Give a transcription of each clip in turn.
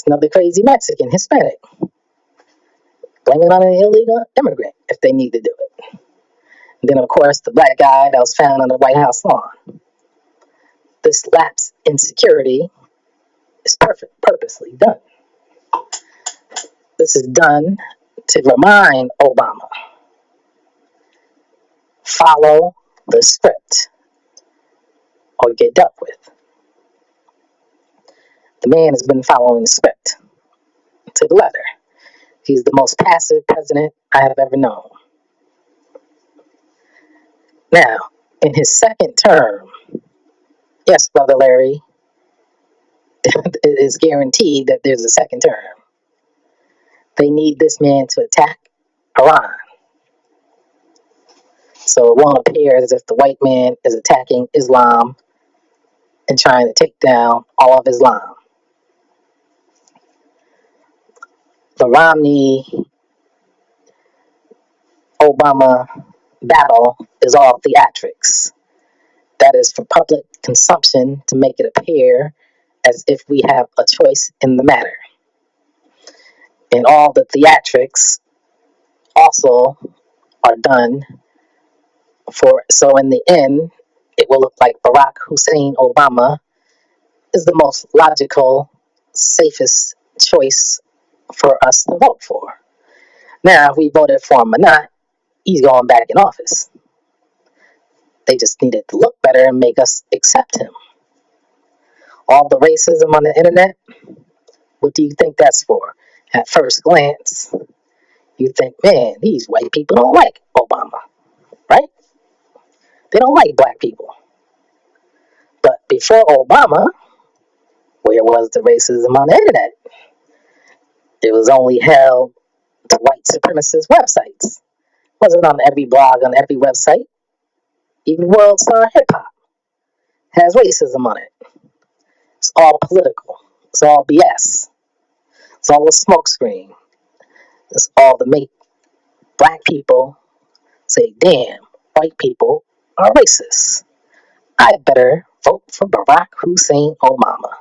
Just another crazy Mexican, Hispanic. Blame it on an illegal immigrant if they need to do it. And then, of course, the black guy that was found on the White House lawn. This lapse in security is purposely done. This is done to remind Obama, follow the script or get dealt with. The man has been following the script to the letter. He's the most passive president I have ever known. Now, in his second term, yes, Brother Larry, it is guaranteed that there's a second term. They need this man to attack Iran. So it won't appear as if the white man is attacking Islam and trying to take down all of Islam. The Romney-Obama battle is all theatrics. That is for public consumption to make it appear as if we have a choice in the matter. And all the theatrics also are done so in the end, it will look like Barack Hussein Obama is the most logical, safest choice for us to vote for. Now, if we voted for him or not, he's going back in office. They just needed to look better and make us accept him. All the racism on the internet, what do you think that's for? At first glance, you think, man, these white people don't like Obama, right? They don't like black people. But before Obama, where was the racism on the internet? It was only held to white supremacist websites. It wasn't on every blog, on every website. Even World Star Hip Hop has racism on it. It's all political. It's all BS. It's all a smokescreen. It's all to make black people say, damn, white people are racist. I better vote for Barack Hussein Obama.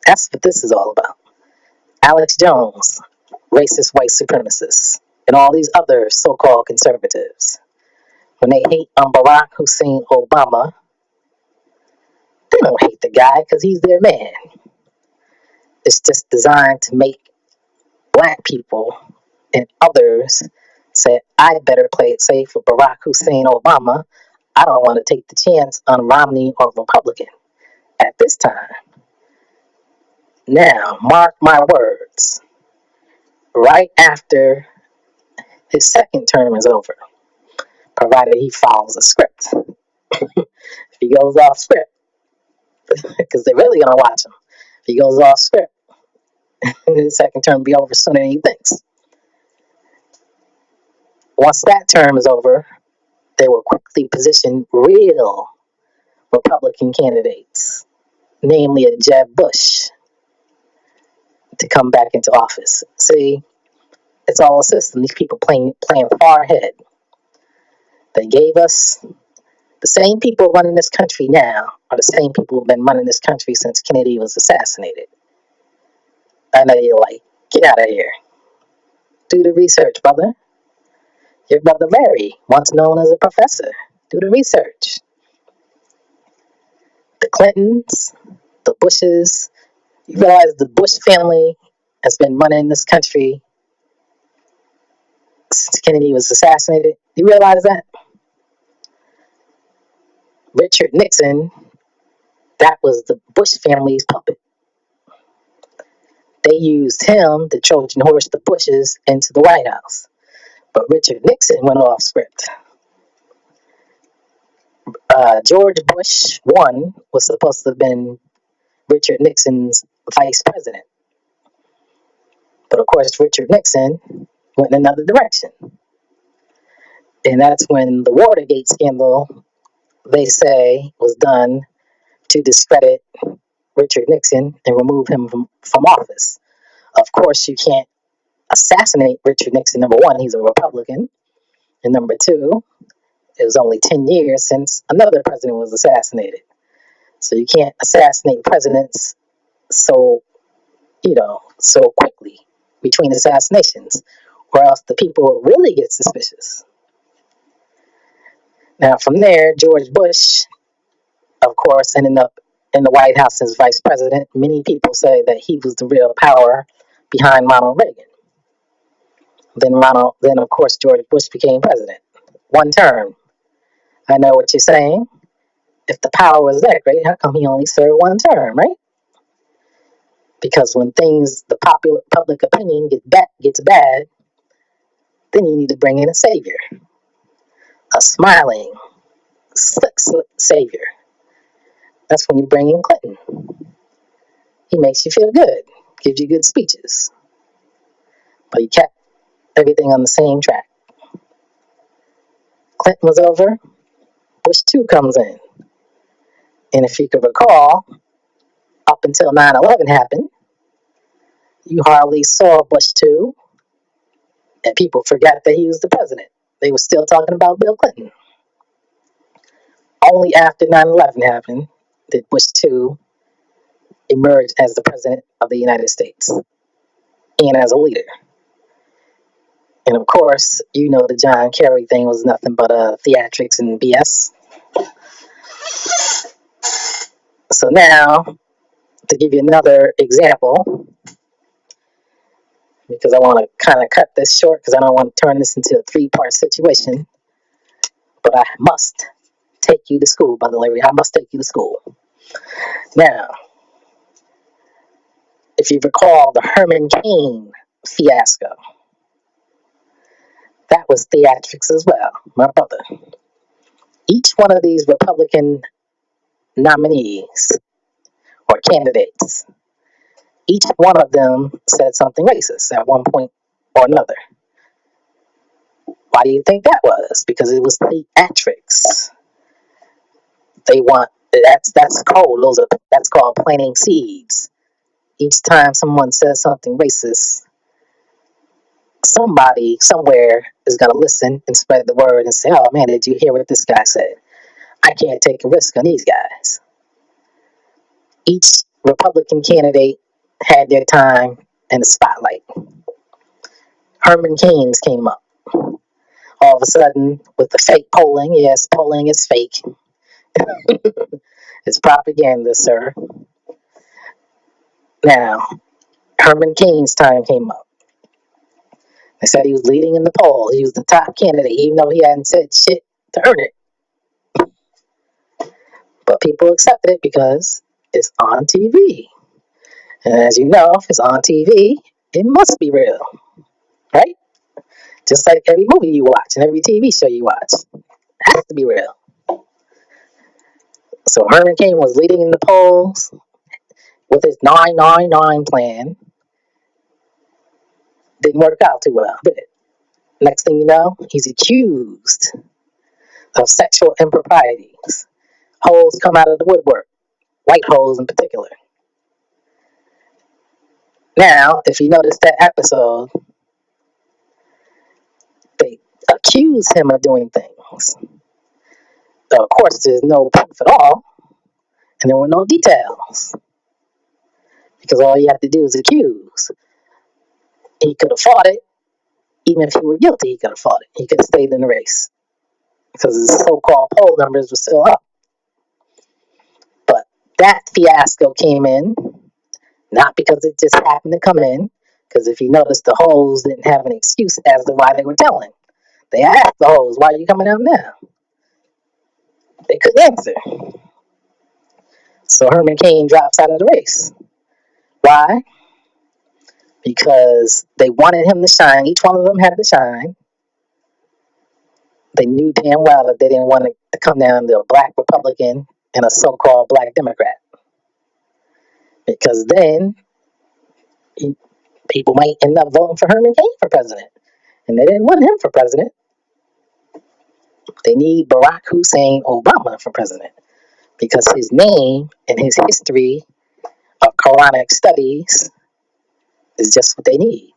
That's what this is all about. Alex Jones, racist white supremacists, and all these other so-called conservatives. When they hate on Barack Hussein Obama, they don't hate the guy because he's their man. It's just designed to make black people and others say, I better play it safe with Barack Hussein Obama. I don't want to take the chance on Romney or Republican at this time. Now, mark my words. Right after his second term is over, provided he follows a script. If he goes off script, because they're really going to watch him. If he goes off script, his second term will be over sooner than he thinks. Once that term is over, they will quickly position real Republican candidates, namely a Jeb Bush, to come back into office. See, it's all a system. These people playing far ahead. They gave us the same people running this country now are the same people who've been running this country since Kennedy was assassinated. I know you're like, get out of here. Do the research, brother. Your brother Larry, once known as a professor. Do the research. The Clintons, the Bushes. You realize the Bush family has been running this country since Kennedy was assassinated. You realize that? Richard Nixon, that was the Bush family's puppet. They used him to Trojan horse the Bushes into the White House. But Richard Nixon went off script. George Bush 1 was supposed to have been Richard Nixon's vice president. But of course, Richard Nixon went in another direction. And that's when the Watergate scandal, they say, was done to discredit Richard Nixon and remove him from office. Of course, you can't assassinate Richard Nixon. Number one, he's a Republican. And number two, it was only 10 years since another president was assassinated. So you can't assassinate presidents so so quickly between assassinations, or else the people would really get suspicious. Now, from there, George Bush, of course, ended up in the White House as vice president. Many people say that he was the real power behind Ronald Reagan. Then of course, George Bush became president. One term. I know what you're saying. If the power was that great, how come he only served one term, right? Because when the public opinion gets bad, then you need to bring in a savior, a smiling, slick savior. That's when you bring in Clinton. He makes you feel good, gives you good speeches, but he kept everything on the same track. Clinton was over, Bush 2 comes in. And if you could recall, up until 9/11 happened, you hardly saw Bush 2, and people forgot that he was the president. They were still talking about Bill Clinton. Only after 9/11 happened did Bush 2 emerge as the president of the United States and as a leader. And of course, the John Kerry thing was nothing but theatrics and BS. So now, to give you another example, because I want to kind of cut this short because I don't want to turn this into a 3-part situation, but I must take you to school, Brother Larry. I must take you to school. Now, if you recall the Herman Cain fiasco, that was theatrics as well, my brother. Each one of these Republican nominees or candidates, each one of them said something racist at one point or another. Why do you think that was? Because it was theatrics. That's cold. That's called planting seeds. Each time someone says something racist, somebody somewhere is gonna listen and spread the word and say, "Oh man, did you hear what this guy said? I can't take a risk on these guys." Each Republican candidate had their time in the spotlight. Herman Cain's came up all of a sudden with the fake polling. Yes, polling is fake. It's propaganda, sir. Now, Herman Cain's time came up. They said he was leading in the poll. He was the top candidate, even though he hadn't said shit to earn it. But people accepted it because it's on TV. And as you know, if it's on TV, it must be real, right? Just like every movie you watch and every TV show you watch, it has to be real. So Herman Cain was leading in the polls with his 999 plan. Didn't work out too well, did it? Next thing you know, he's accused of sexual improprieties. Holes come out of the woodwork, white holes in particular. Now, if you notice that episode, they accuse him of doing things. So of course, there's no proof at all, and there were no details. Because all you have to do is accuse. He could have fought it. Even if he were guilty, he could have fought it. He could have stayed in the race. Because his so-called poll numbers were still up. But that fiasco came in, not because it just happened to come in, because if you notice, the hoes didn't have an excuse as to why they were telling. They asked the hoes, "Why are you coming out now?" They couldn't answer. So Herman Cain drops out of the race. Why? Because they wanted him to shine. Each one of them had to shine. They knew damn well that they didn't want it to come down to a black Republican and a so-called black Democrat. Because then people might end up voting for Herman Cain for president. And they didn't want him for president. They need Barack Hussein Obama for president. Because his name and his history of Quranic studies is just what they need.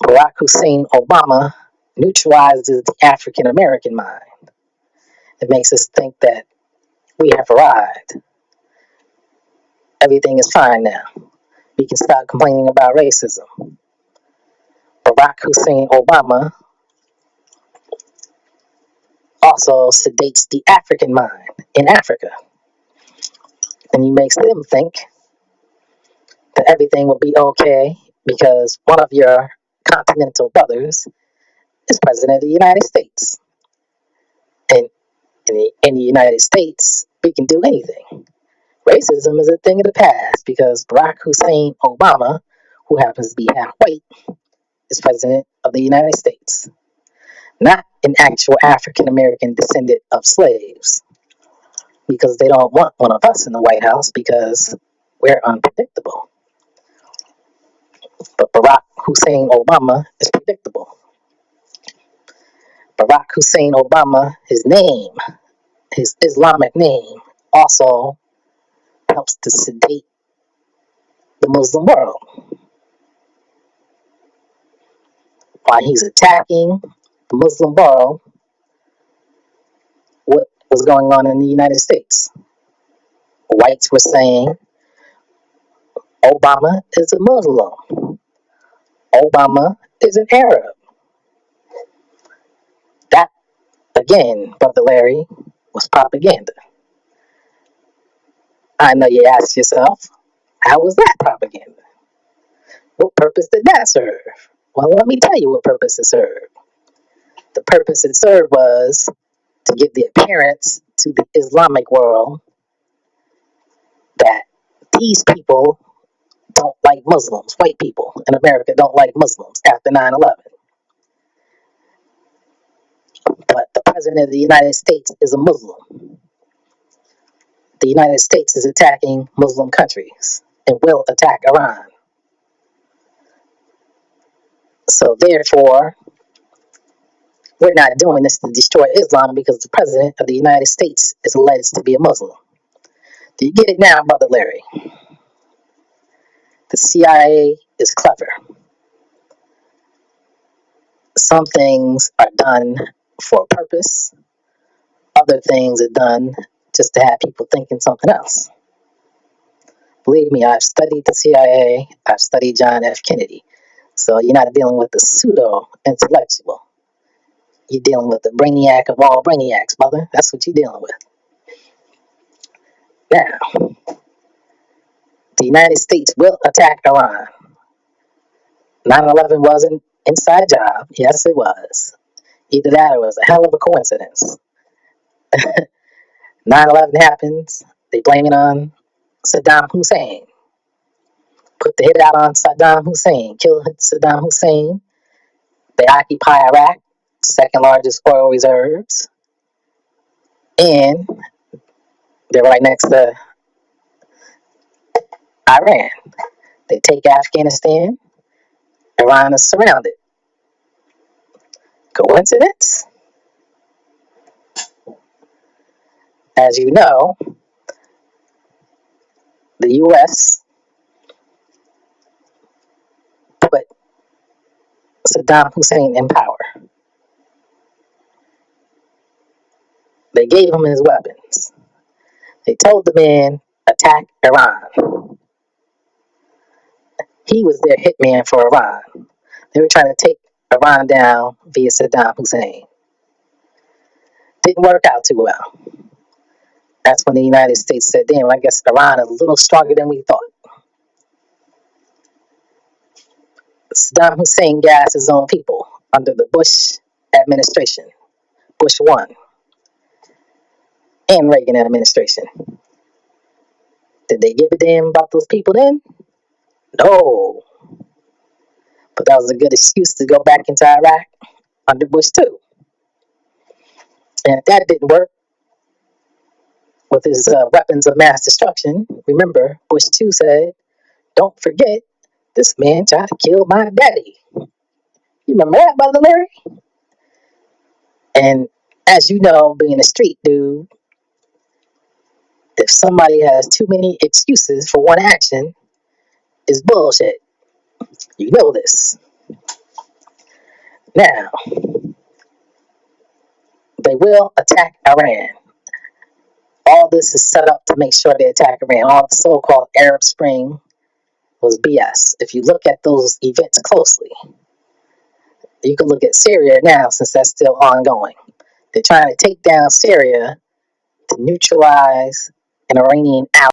Barack Hussein Obama neutralizes the African American mind. It makes us think that we have arrived everything is fine now. We can stop complaining about racism. Barack Hussein Obama also sedates the African mind in Africa. And he makes them think that everything will be okay because one of your continental brothers is president of the United States. And in the United States, we can do anything. Racism is a thing of the past because Barack Hussein Obama, who happens to be half white, is president of the United States, not an actual African American descendant of slaves, because they don't want one of us in the White House because we're unpredictable. But Barack Hussein Obama is predictable. Barack Hussein Obama, his name, his Islamic name, also helps to sedate the Muslim world. While he's attacking the Muslim world, what was going on in the United States? Whites were saying Obama is a Muslim. Obama is an Arab. That, again, Brother Larry, was propaganda. I know you ask yourself, how was that propaganda? What purpose did that serve? Well, let me tell you what purpose it served. The purpose it served was to give the appearance to the Islamic world that these people don't like Muslims. White people in America don't like Muslims after 9/11. But the president of the United States is a Muslim. The United States is attacking Muslim countries and will attack Iran. So therefore, we're not doing this to destroy Islam because the president of the United States is alleged to be a Muslim. Do you get it now, Brother Larry? The CIA is clever. Some things are done for a purpose. Other things are done just to have people thinking something else. Believe me, I've studied the CIA. I've studied John F. Kennedy. So you're not dealing with the pseudo-intellectual. You're dealing with the brainiac of all brainiacs, brother. That's what you're dealing with. Now, the United States will attack Iran. 9/11 was an inside job. Yes, it was. Either that or it was a hell of a coincidence. 9/11 happens. They blame it on Saddam Hussein. Put the hit out on Saddam Hussein. Kill Saddam Hussein. They occupy Iraq, second largest oil reserves. And they're right next to Iran. They take Afghanistan. Iran is surrounded. Coincidence? As you know, the U.S. put Saddam Hussein in power. They gave him his weapons. They told the man, attack Iran. He was their hitman for Iran. They were trying to take Iran down via Saddam Hussein. Didn't work out too well. That's when the United States said, damn, I guess Iran is a little stronger than we thought. Saddam Hussein gassed his own people under the Bush administration, Bush 1, and Reagan administration. Did they give a damn about those people then? No. But that was a good excuse to go back into Iraq under Bush 2. And if that didn't work with his weapons of mass destruction, remember, Bush 2 said, don't forget, this man tried to kill my daddy. You remember that, Brother Larry? And as you know, being a street dude, if somebody has too many excuses for one action, it's bullshit. You know this. Now, they will attack Iran. All this is set up to make sure they attack Iran. All the so-called Arab Spring was BS. If you look at those events closely, you can look at Syria now since that's still ongoing. They're trying to take down Syria to neutralize an Iranian ally.